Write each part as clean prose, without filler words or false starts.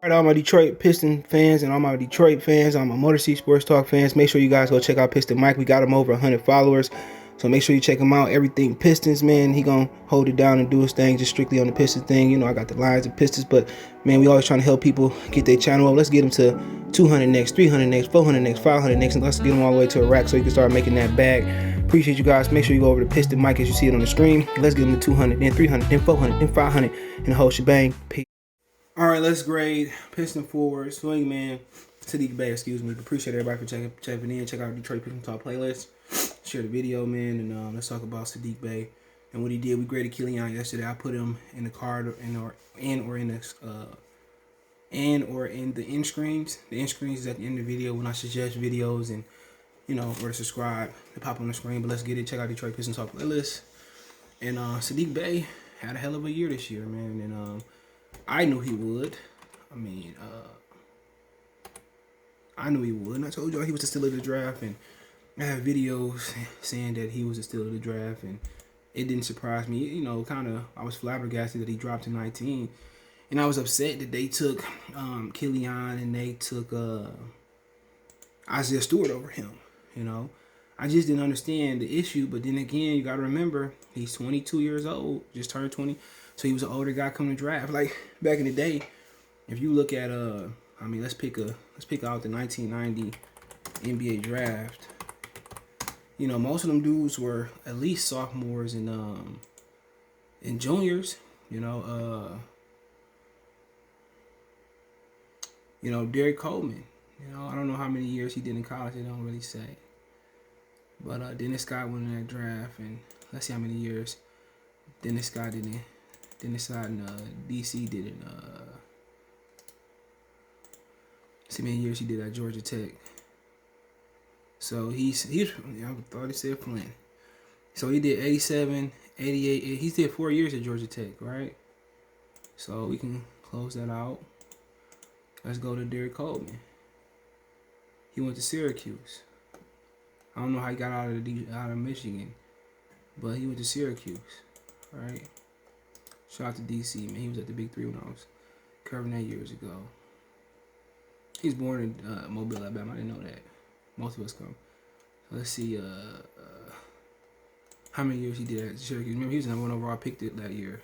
All right, all my Detroit Piston fans and all my Detroit fans, all my Motor City Sports Talk fans, make sure you guys go check out Piston Mike. We got him over 100 followers, so make sure you check him out. Everything Pistons, man. He gonna hold it down and do his thing, just strictly on the Pistons thing. You know, I got the Lions and Pistons, but man, we always trying to help people get their channel up. Let's get them to 200 next, 300 next, 400 next, 500 next, and let's get them all the way to a rack so you can start making that bag. Appreciate you guys. Make sure you go over to Piston Mike as you see it on the screen. Let's get them to 200, then 300, then 400, then 500, and the whole shebang. Peace. All right, let's grade Piston forward swing man Saddiq Bey. Excuse me. Appreciate everybody for checking in. Check out the Detroit Piston Talk playlist. Share the video, man, and let's talk about Saddiq Bey and what he did. We graded Killian yesterday. I put him in the card or in the end screens. The end screens is at the end of the video when I suggest videos and where to subscribe to pop on the screen. But let's get it. Check out Detroit Piston Talk playlist. And Saddiq Bey had a hell of a year this year, man, and I knew he would. I mean, I knew he would. And I told y'all he was the steal of the draft, and I have videos saying that he was the steal of the draft, and it didn't surprise me. I was flabbergasted that he dropped to 19, and I was upset that they took Killian and they took Isaiah Stewart over him. I just didn't understand the issue. But then again, you got to remember he's 22 years old, just turned 20. So he was an older guy coming to draft. Like back in the day, if you look at let's pick out the 1990 NBA draft. Most of them dudes were at least sophomores and juniors. Derek Coleman. I don't know how many years he did in college. They don't really say. But Dennis Scott went in that draft, and let's see how many years Dennis Scott did in. Dennis Scott in DC did it. See how many years he did at Georgia Tech. So I thought he said Flint. So he did 87, 88. He did 4 years at Georgia Tech, right? So we can close that out. Let's go to Derek Coleman. He went to Syracuse. I don't know how he got out of Michigan, but he went to Syracuse, right? Shout out to DC, man. He was at the Big Three when I was covering that years ago. He was born in Mobile, Alabama. I didn't know that. Most of us come. So let's see how many years he did at Syracuse. Remember, he was the number one overall pick that year.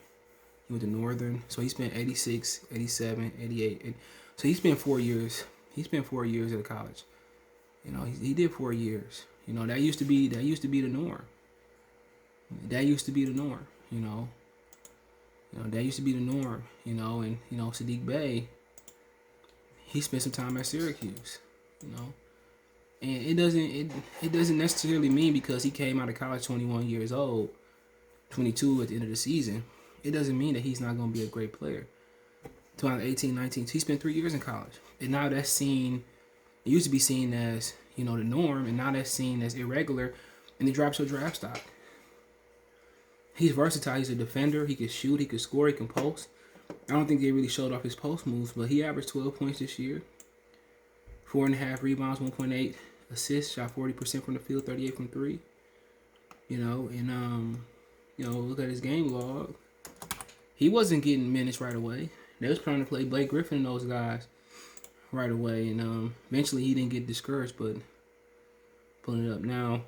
He went to Northern. So he spent 86, 87, 88. So he spent 4 years. He spent 4 years at college. He did 4 years. That used to be the norm. That used to be the norm, that used to be the norm, and Saddiq Bey, he spent some time at Syracuse, and it doesn't necessarily mean because he came out of college 21 years old, 22 at the end of the season, it doesn't mean that he's not going to be a great player. 2018, 19, he spent 3 years in college, and now that's seen. It used to be seen as the norm, and now that's seen as irregular, and he drops your draft stock. He's versatile. He's a defender. He can shoot. He can score. He can post. I don't think they really showed off his post moves, but he averaged 12 points this year. 4.5 rebounds, 1.8 assists. Shot 40% from the field, 38 from three. Look at his game log. He wasn't getting minutes right away. They was trying to play Blake Griffin and those guys right away, and eventually he didn't get discouraged, but pulling it up now.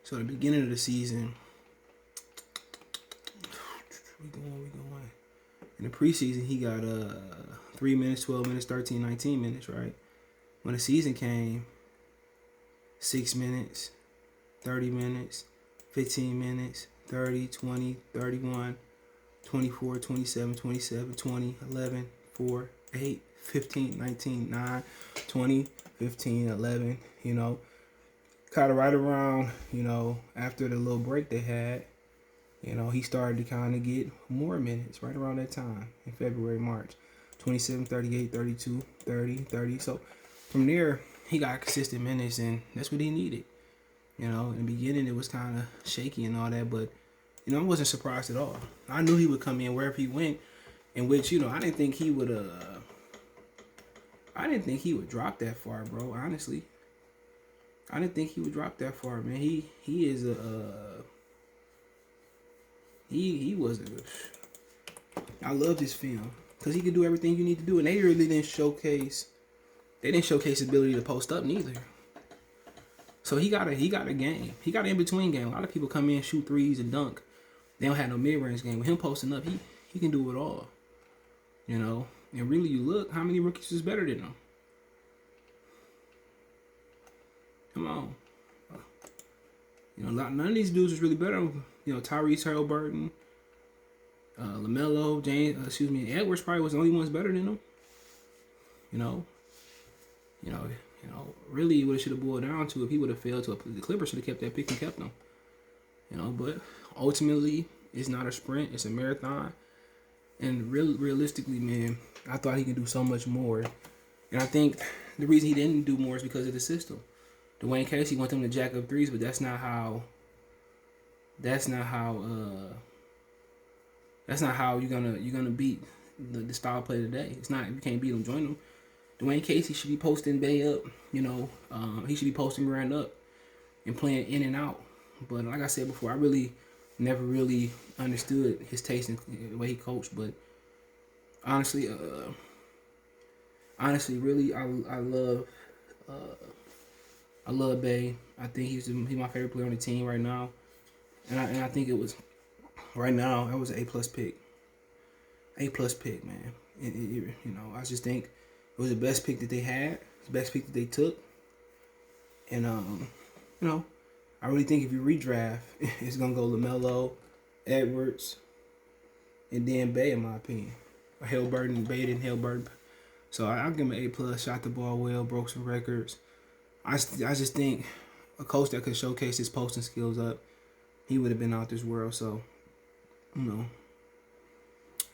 So the beginning of the season, we going. In the preseason, he got 3 minutes, 12 minutes, 13, 19 minutes, right? When the season came, 6 minutes, 30 minutes, 15 minutes, 30, 20, 31, 24, 27, 27, 20, 11, 4, 8, 15, 19, 9, 20, 15, 11, kind of right around, after the little break they had, he started to kind of get more minutes right around that time in February, March. 27, 38, 32, 30, 30. So from there, he got consistent minutes, and that's what he needed. In the beginning, it was kind of shaky and all that, but, I wasn't surprised at all. I knew he would come in wherever he went, in which, I didn't think he would drop that far, bro, honestly. I didn't think he would drop that far, man. He is he was I love this film. because he can do everything you need to do. And they really didn't showcase. They didn't showcase his ability to post up neither. So he got a game. He got an in-between game. A lot of people come in, shoot threes, and dunk. They don't have no mid-range game. With him posting up, he can do it all. You know? And really, you look, how many rookies is better than him? Come on. You know, none of these dudes is really better. You know, Tyrese Haliburton, LaMelo, Edwards probably was the only ones better than him. You know, really what it should have boiled down to, if he would have failed to, the Clippers should have kept that pick and kept him. You know, but ultimately, it's not a sprint, it's a marathon. And realistically, man, I thought he could do so much more. And I think the reason he didn't do more is because of the system. Dwayne Casey wants them to jack up threes, but that's not how you're gonna beat the style play today. It's not. You can't beat them, join them. Dwayne Casey should be posting Bey up. You know, he should be posting Grant up and playing in and out. But like I said before, I really never really understood his taste in the way he coached. But honestly, really, I love Bey. I think he's my favorite player on the team right now, and I think it was right now. That was an A+ pick. A+ pick, man. You know, I just think it was the best pick that they had, the best pick that they took, and you know, I really think if you redraft, it's gonna go LaMelo, Edwards, and then Bey, in my opinion. Haliburton, Bey and Haliburton. So I'll give him an A+. Shot the ball well, broke some records. I just think a coach that could showcase his posting skills up, he would have been out this world. So, you know,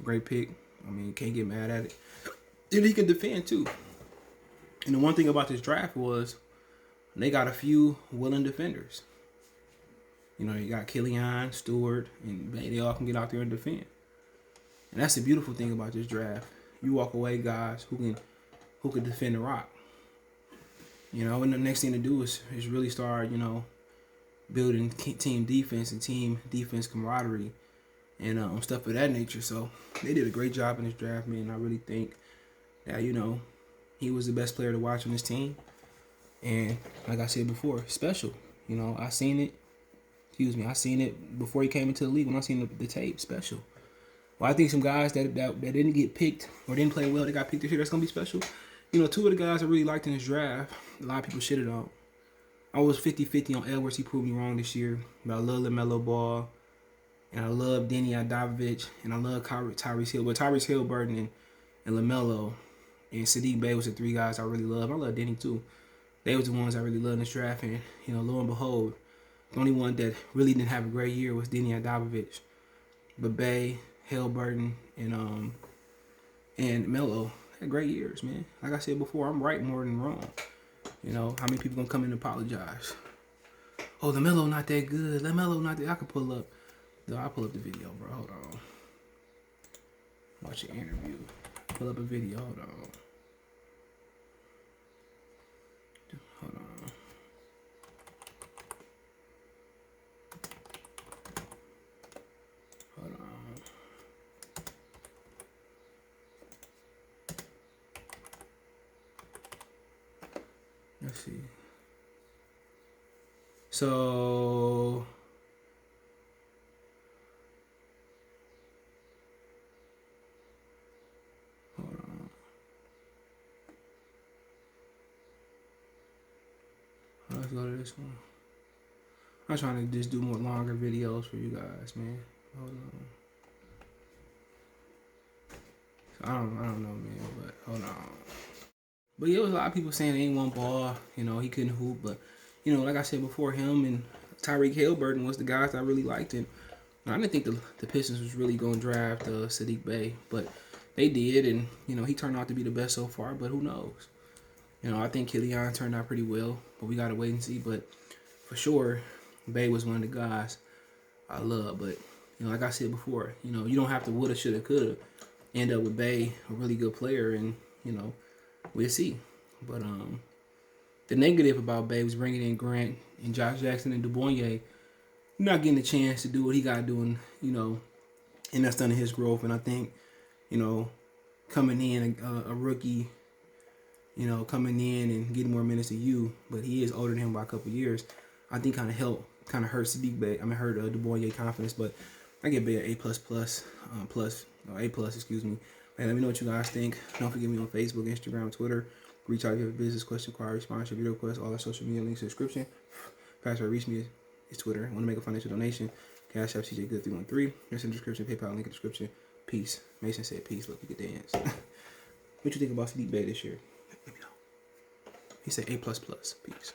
great pick. I mean, can't get mad at it. And he can defend too. And the one thing about this draft was they got a few willing defenders. You know, you got Killian, Stewart, and they all can get out there and defend. And that's the beautiful thing about this draft. You walk away, guys, who can defend the rock. You know, and the next thing to do is really start, you know, building team defense and team defense camaraderie and stuff of that nature. So they did a great job in this draft, man. I really think that, you know, he was the best player to watch on this team. And like I said before, special. You know, I seen it before he came into the league. When I seen the tape, special. Well, I think some guys that didn't get picked or didn't play well, they got picked this year, that's going to be special. You know, two of the guys I really liked in this draft, a lot of people shitted on. I was 50-50 on Edwards. He proved me wrong this year. But I love LaMelo Ball. And I love Denny Adavovic. And I love Tyrese Hill. But Tyrese Haliburton and LaMelo and Saddiq Bey was the three guys I really love. I love Denny too. They was the ones I really loved in this draft. And, you know, lo and behold, the only one that really didn't have a great year was Denny Adavovic. But Bey, Haliburton, and Melo had great years, man. Like I said before, I'm right more than wrong. You know, how many people gonna come in and apologize? Oh, LaMelo not that good. LaMelo not that. I can pull up. I'll pull up the video, bro. Hold on. Watch an interview. Pull up a video. Hold on. Hold on. Hold on. Let's see. So hold on. Let's go to this one. I'm trying to just do more longer videos for you guys, man. Hold on. So I don't know, man, but hold on. But yeah, there was a lot of people saying he ain't one ball, you know, he couldn't hoop. But, you know, like I said before, him and Tyrese Haliburton was the guys I really liked. And I didn't think the Pistons was really going to draft Saddiq Bey. But they did, and, you know, he turned out to be the best so far. But who knows? You know, I think Killian turned out pretty well. But we got to wait and see. But for sure, Bey was one of the guys I love. But, you know, like I said before, you know, you don't have to woulda, shoulda, coulda end up with Bey, a really good player. And, you know, we'll see. But the negative about Bey was bringing in Grant and Josh Jackson and DeBoyer, not getting a chance to do what he got doing, you know, and that's done in his growth. And I think, you know, coming in, a rookie, you know, coming in and getting more minutes than you, but he is older than him by a couple years. I think kind of hurt Saddiq Bey. hurt DuBois confidence, but I get Bey A plus, A plus, excuse me. Hey, let me know what you guys think. Don't forget me on Facebook, Instagram, Twitter. Reach out if you have a business question, inquiry, sponsor, video request, all our social media links in the description. Password reach me is Twitter. Want to make a financial donation? Cash App CJ Good 313. It's in the description. PayPal link in the description. Peace. Mason said peace. Look, you could dance. What you think about Saddiq Bey this year? Let me know. He said A plus. Peace.